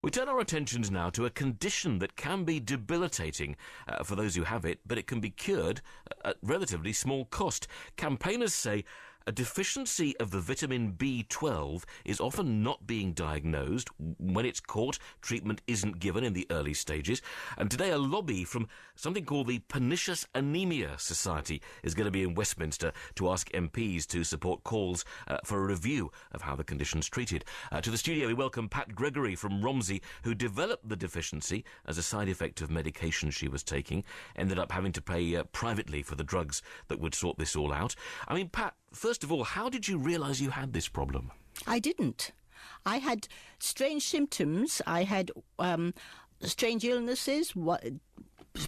We turn our attentions now to a condition that can be debilitating for those who have it, but it can be cured at relatively small cost. Campaigners say a deficiency of the vitamin B12 is often not being diagnosed. When it's caught, treatment isn't given in the early stages. And today a lobby from something called the Pernicious Anaemia Society is going to be in Westminster to ask MPs to support calls for a review of how the condition's treated. To the studio we welcome Pat Gregory from Romsey, who developed the deficiency as a side effect of medication she was taking, ended up having to pay privately for the drugs that would sort this all out. I mean, Pat, first of all, how did you realise you had this problem? I didn't. I had strange symptoms. I had strange illnesses,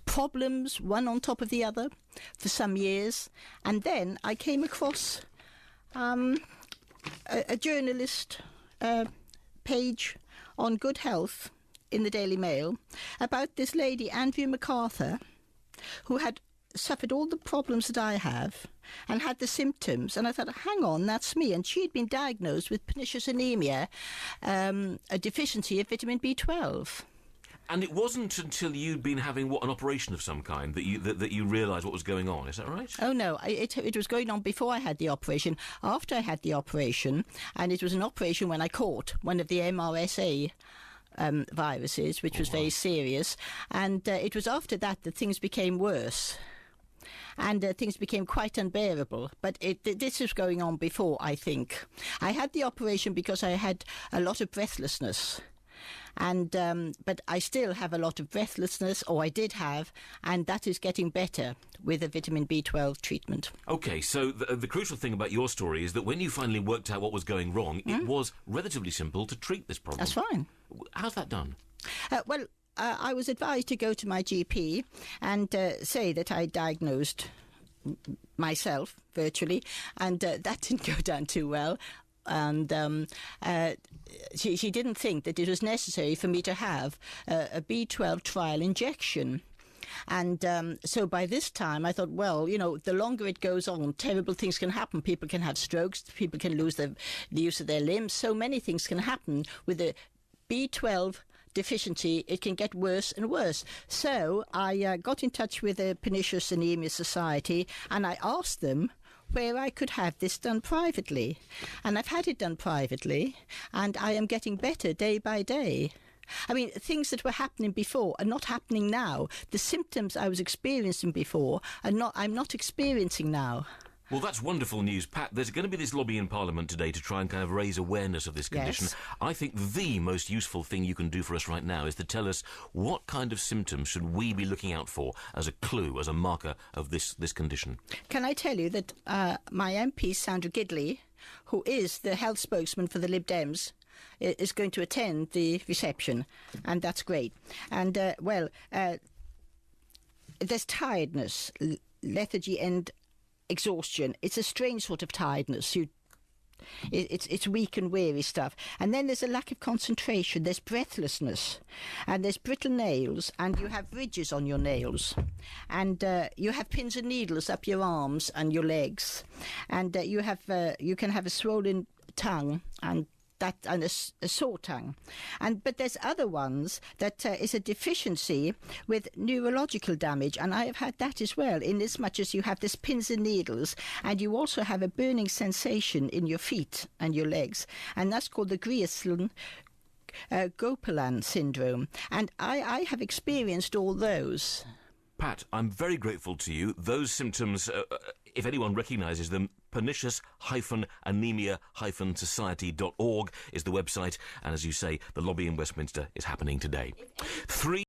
problems, one on top of the other, for some years. And then I came across a journalist page on good health in the Daily Mail about this lady, Andrea MacArthur, who had suffered all the problems that I have and had the symptoms, and I thought, hang on, that's me. And she had been diagnosed with pernicious anemia, a deficiency of vitamin B12. And it wasn't until you'd been having, an operation of some kind that you realised what was going on, is that right? Oh, no, it was going on before I had the operation. After I had the operation, and it was an operation when I caught one of the MRSA viruses, which was very serious, and it was after that things became worse. And things became quite unbearable. But this was going on before, I think. I had the operation because I had a lot of breathlessness. And but I still have a lot of breathlessness, or I did have, and that is getting better with a vitamin B12 treatment. OK, so the crucial thing about your story is that when you finally worked out what was going wrong, it was relatively simple to treat this problem. That's fine. How's that done? I was advised to go to my GP and say that I diagnosed myself virtually, and that didn't go down too well. And she didn't think that it was necessary for me to have a B12 trial injection. And so by this time I thought, well, the longer it goes on, terrible things can happen. People can have strokes, people can lose the use of their limbs. So many things can happen with a B12 deficiency. It can get worse and worse. So I got in touch with the Pernicious Anaemia Society, and I asked them where I could have this done privately. And I've had it done privately, and I am getting better day by day. I mean, things that were happening before are not happening now. The symptoms I was experiencing before I'm not experiencing now. Well, that's wonderful news, Pat. There's going to be this lobby in Parliament today to try and kind of raise awareness of this condition. Yes. I think the most useful thing you can do for us right now is to tell us what kind of symptoms should we be looking out for as a clue, as a marker of this condition. Can I tell you that my MP, Sandra Gidley, who is the health spokesman for the Lib Dems, is going to attend the reception, and that's great. And, there's tiredness, lethargy and exhaustion. It's a strange sort of tiredness. It's weak and weary stuff. And then there's a lack of concentration. There's breathlessness, and there's brittle nails, and you have ridges on your nails, and you have pins and needles up your arms and your legs, and you can have a swollen tongue and a sore tongue. But there's other ones that is a deficiency with neurological damage, and I have had that as well, in as much as you have this pins and needles, and you also have a burning sensation in your feet and your legs, and that's called the Grieslin-Gopalan syndrome, and I have experienced all those. Pat, I'm very grateful to you. Those symptoms, if anyone recognises them, pernicious-anaemia-society.org is the website, and as you say, the lobby in Westminster is happening today.